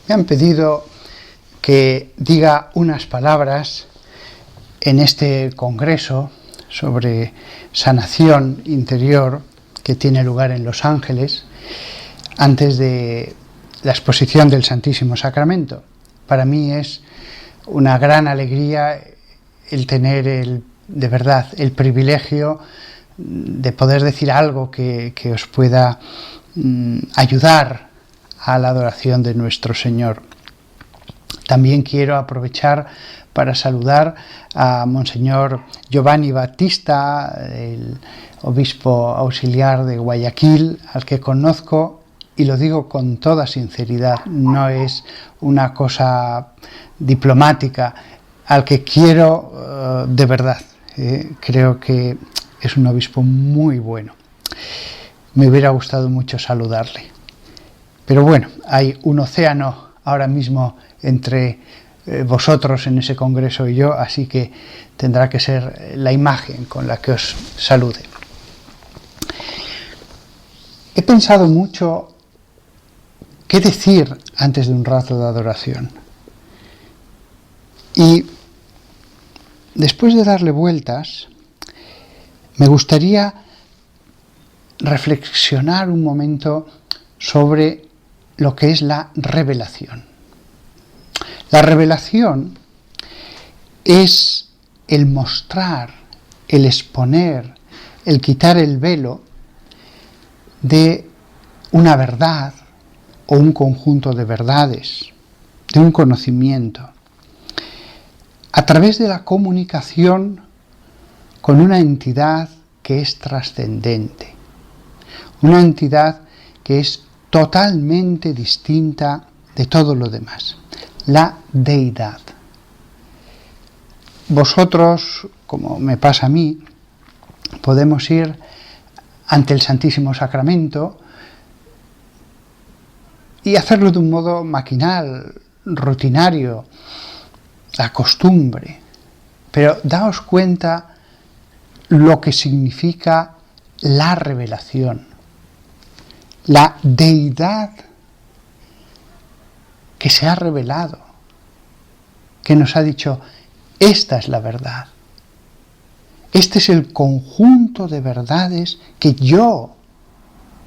Me han pedido que diga unas palabras en este congreso sobre sanación interior que tiene lugar en Los Ángeles antes de la exposición del Santísimo Sacramento. Para mí es una gran alegría el tener de verdad el privilegio de poder decir algo que os pueda ayudar a la adoración de nuestro Señor. También quiero aprovechar para saludar a Monseñor Giovanni Battista, el obispo auxiliar de Guayaquil, al que conozco, y lo digo con toda sinceridad, no es una cosa diplomática, al que quiero de verdad. Creo que es un obispo muy bueno. Me hubiera gustado mucho saludarle. Pero bueno, hay un océano ahora mismo entre vosotros en ese congreso y yo, así que tendrá que ser la imagen con la que os salude. He pensado mucho qué decir antes de un rato de adoración. Y después de darle vueltas, me gustaría reflexionar un momento sobre lo que es la revelación. La revelación es el mostrar, el exponer, el quitar el velo de una verdad o un conjunto de verdades, de un conocimiento, a través de la comunicación con una entidad que es trascendente, una entidad que es totalmente distinta de todo lo demás, la deidad. Vosotros, como me pasa a mí, podemos ir ante el Santísimo Sacramento y hacerlo de un modo maquinal, rutinario, la costumbre, pero daos cuenta lo que significa la revelación, la deidad que se ha revelado, que nos ha dicho, esta es la verdad, este es el conjunto de verdades que yo,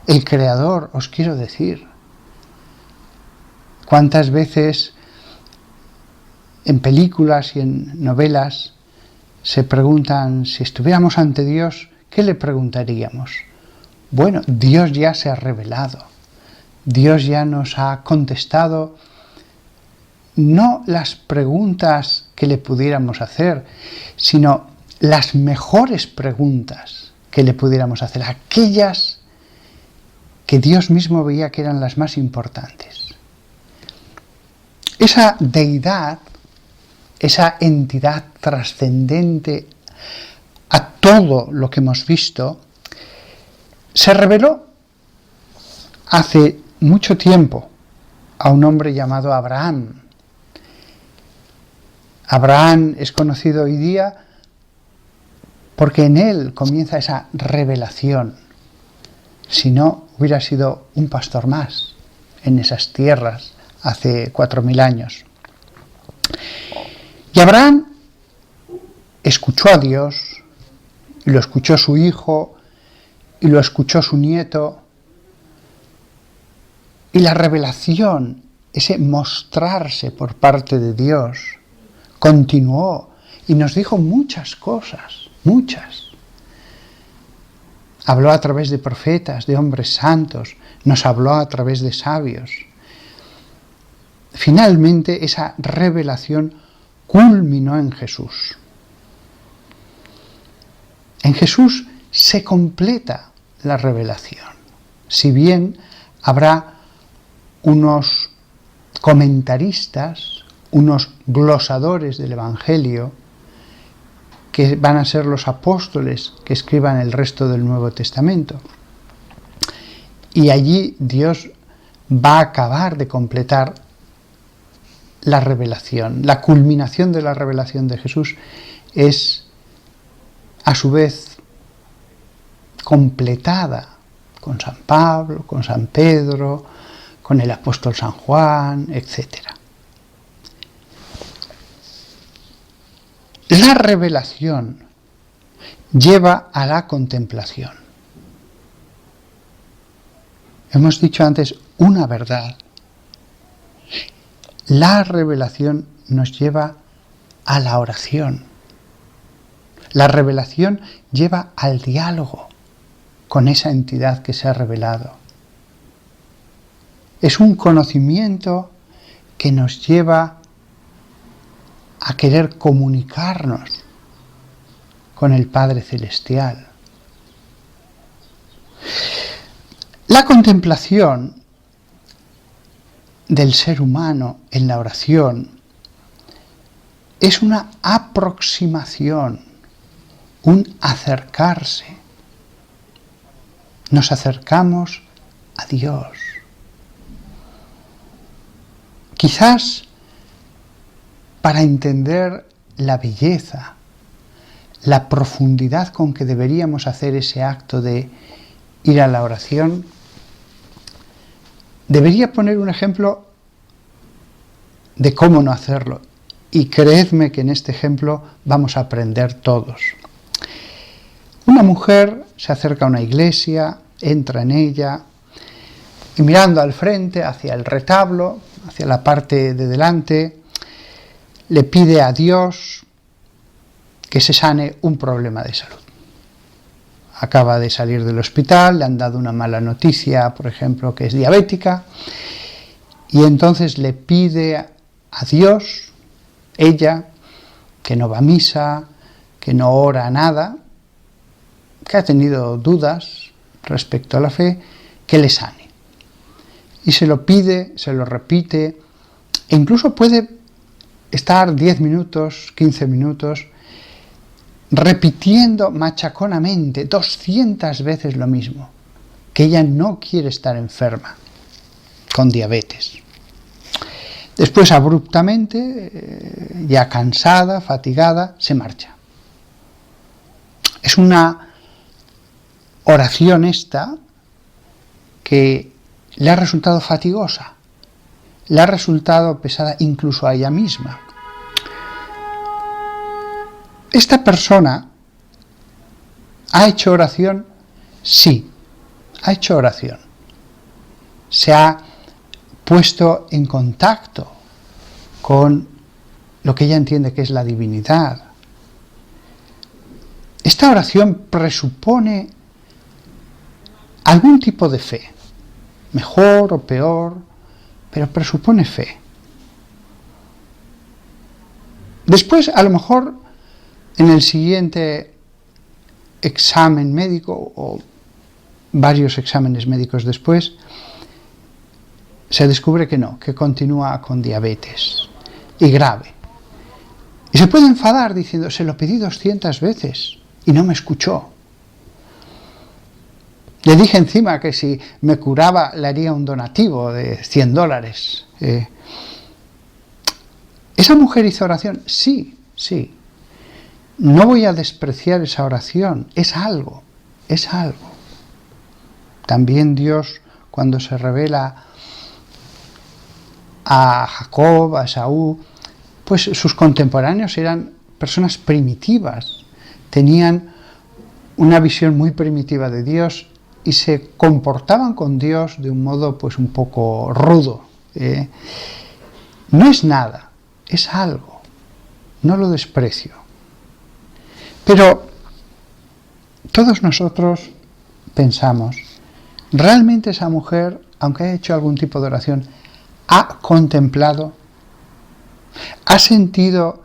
el Creador, os quiero decir. ¿Cuántas veces en películas y en novelas se preguntan, si estuviéramos ante Dios, ¿qué le preguntaríamos? Bueno, Dios ya se ha revelado, Dios ya nos ha contestado, no las preguntas que le pudiéramos hacer, sino las mejores preguntas que le pudiéramos hacer, aquellas que Dios mismo veía que eran las más importantes. Esa deidad, esa entidad trascendente a todo lo que hemos visto, se reveló hace mucho tiempo a un hombre llamado Abraham. Abraham es conocido hoy día porque en él comienza esa revelación. Si no, hubiera sido un pastor más en esas tierras hace 4000 años. Y Abraham escuchó a Dios, y lo escuchó su hijo, y lo escuchó su nieto, y la revelación, ese mostrarse por parte de Dios, continuó y nos dijo muchas cosas, muchas. Habló a través de profetas, de hombres santos, nos habló a través de sabios. Finalmente, esa revelación culminó en Jesús. En Jesús se completa la revelación. Si bien habrá unos comentaristas, unos glosadores del Evangelio, que van a ser los apóstoles que escriban el resto del Nuevo Testamento. Y allí Dios va a acabar de completar la revelación. La culminación de la revelación de Jesús es, a su vez, completada con San Pablo, con San Pedro, con el apóstol San Juan, etc. La revelación lleva a la contemplación. Hemos dicho antes una verdad. La revelación nos lleva a la oración. La revelación lleva al diálogo con esa entidad que se ha revelado. Es un conocimiento que nos lleva a querer comunicarnos con el Padre Celestial. La contemplación del ser humano en la oración es una aproximación, un acercarse. Nos acercamos a Dios. Quizás para entender la belleza, la profundidad con que deberíamos hacer ese acto de ir a la oración, debería poner un ejemplo de cómo no hacerlo. Y creedme que en este ejemplo vamos a aprender todos. Una mujer se acerca a una iglesia, entra en ella y mirando al frente, hacia el retablo, hacia la parte de delante, le pide a Dios que se sane un problema de salud. Acaba de salir del hospital, le han dado una mala noticia, por ejemplo, que es diabética, y entonces le pide a Dios, ella, que no va a misa, que no ora nada, que ha tenido dudas respecto a la fe, que le sane. Y se lo pide, se lo repite, e incluso puede estar 10 minutos, 15 minutos, repitiendo machaconamente 200 veces lo mismo, que ella no quiere estar enferma con diabetes. Después, abruptamente, ya cansada, fatigada, se marcha. Es una oración esta que le ha resultado fatigosa, le ha resultado pesada incluso a ella misma. ¿Esta persona ha hecho oración? Sí, ha hecho oración. Se ha puesto en contacto con lo que ella entiende que es la divinidad. Esta oración presupone algún tipo de fe, mejor o peor, pero presupone fe. Después, a lo mejor, en el siguiente examen médico o varios exámenes médicos después, se descubre que no, que continúa con diabetes y grave. Y se puede enfadar diciendo, se lo pedí 200 veces y no me escuchó. Le dije encima que si me curaba le haría un donativo de $100. ¿Esa mujer hizo oración? Sí, sí. No voy a despreciar esa oración, es algo, es algo. También Dios, cuando se revela a Jacob, a Esaú, pues sus contemporáneos eran personas primitivas, tenían una visión muy primitiva de Dios y se comportaban con Dios de un modo pues un poco rudo. No es nada, es algo, no lo desprecio. Pero todos nosotros pensamos, ¿realmente esa mujer, aunque haya hecho algún tipo de oración, ha contemplado, ha sentido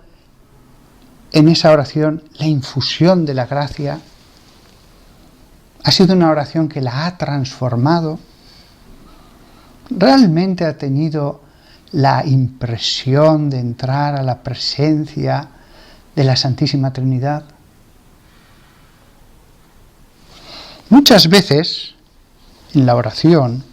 en esa oración la infusión de la gracia? ¿Ha sido una oración que la ha transformado? ¿Realmente ha tenido la impresión de entrar a la presencia de la Santísima Trinidad? Muchas veces en la oración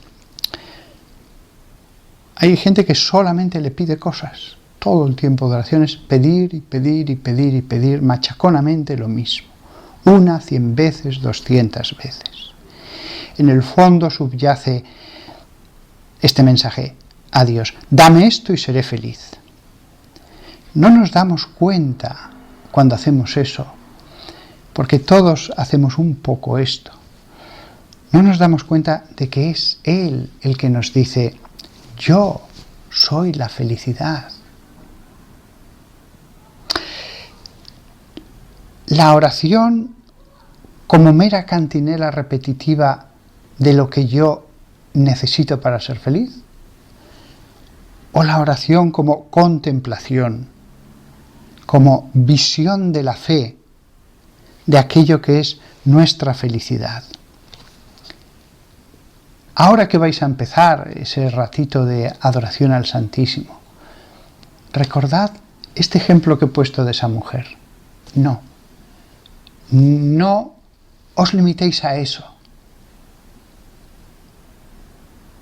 hay gente que solamente le pide cosas. Todo el tiempo de oración es pedir y pedir y pedir y pedir machaconamente lo mismo. 1, 100 veces, 200 veces. En el fondo subyace este mensaje a Dios: dame esto y seré feliz. No nos damos cuenta cuando hacemos eso, porque todos hacemos un poco esto. No nos damos cuenta de que es Él el que nos dice: yo soy la felicidad. La oración como mera cantinela repetitiva de lo que yo necesito para ser feliz, o la oración como contemplación, como visión de la fe de aquello que es nuestra felicidad. Ahora que vais a empezar ese ratito de adoración al Santísimo, recordad este ejemplo que he puesto de esa mujer. No os limitéis a eso.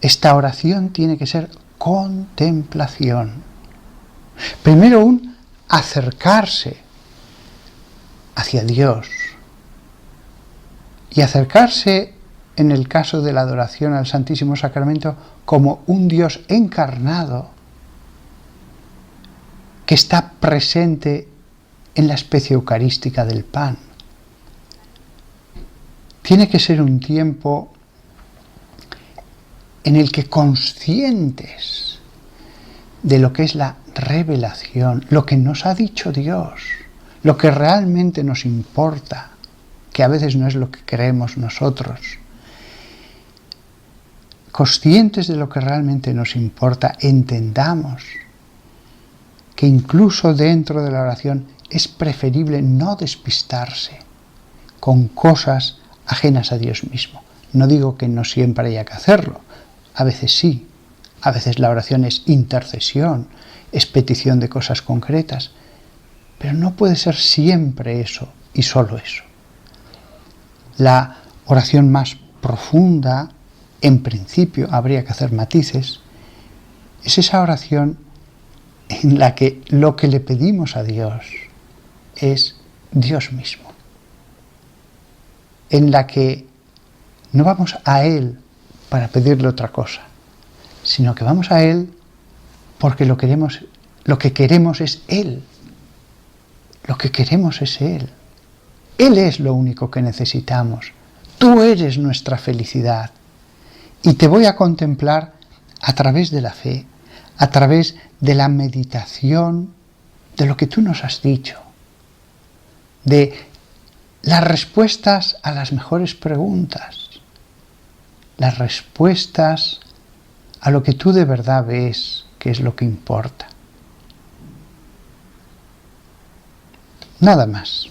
Esta oración tiene que ser contemplación. Primero un acercarse hacia Dios. Y acercarse, en el caso de la adoración al Santísimo Sacramento, como un Dios encarnado que está presente en la especie eucarística del pan. Tiene que ser un tiempo en el que, conscientes de lo que es la revelación, lo que nos ha dicho Dios, lo que realmente nos importa, que a veces no es lo que creemos nosotros, conscientes de lo que realmente nos importa, entendamos que incluso dentro de la oración es preferible no despistarse con cosas ajenas a Dios mismo. No digo que no siempre haya que hacerlo, a veces sí, a veces la oración es intercesión, es petición de cosas concretas, pero no puede ser siempre eso y solo eso. La oración más profunda, en principio habría que hacer matices, es esa oración en la que lo que le pedimos a Dios es Dios mismo, en la que no vamos a Él para pedirle otra cosa, sino que vamos a Él porque lo que queremos es Él. Lo que queremos es Él. Él es lo único que necesitamos. Tú eres nuestra felicidad. Y te voy a contemplar a través de la fe, a través de la meditación de lo que tú nos has dicho, de las respuestas a las mejores preguntas, las respuestas a lo que tú de verdad ves que es lo que importa. Nada más.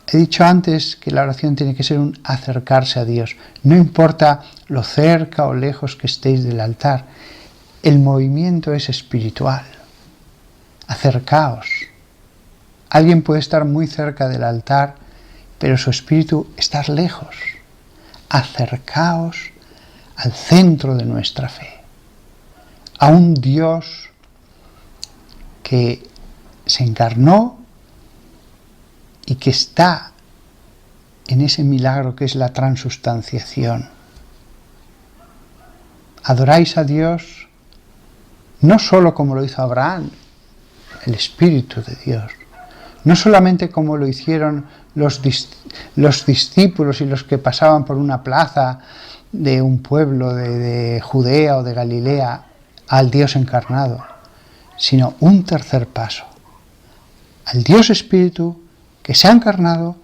He dicho antes que la oración tiene que ser un acercarse a Dios. No importa lo cerca o lejos que estéis del altar, el movimiento es espiritual. Acercaos. Alguien puede estar muy cerca del altar, pero su espíritu está lejos. Acercaos al centro de nuestra fe, a un Dios que se encarnó y que está en ese milagro que es la transustanciación. Adoráis a Dios no solo como lo hizo Abraham, el Espíritu de Dios, no solamente como lo hicieron los discípulos y los que pasaban por una plaza de un pueblo de Judea o de Galilea al Dios encarnado, sino un tercer paso, al Dios Espíritu que se ha encarnado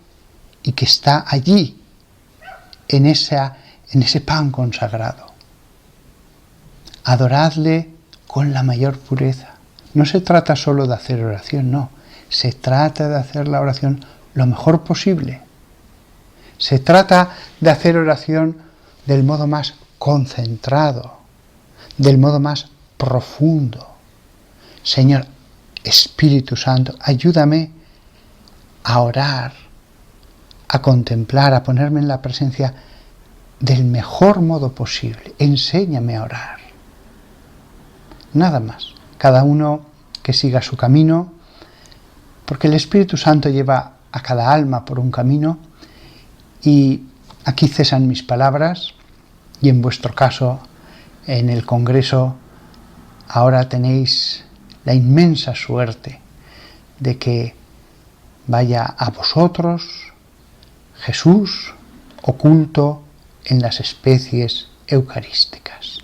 y que está allí, en ese pan consagrado. Adoradle con la mayor pureza. No se trata solo de hacer oración, no. Se trata de hacer la oración lo mejor posible. Se trata de hacer oración del modo más concentrado, del modo más profundo. Señor, Espíritu Santo, ayúdame a orar, a contemplar, a ponerme en la presencia del mejor modo posible. Enséñame a orar. Nada más. Cada uno que siga su camino, porque el Espíritu Santo lleva a cada alma por un camino. Y aquí cesan mis palabras. y en vuestro caso, en el Congreso, ahora tenéis la inmensa suerte de que vaya a vosotros Jesús oculto en las especies eucarísticas.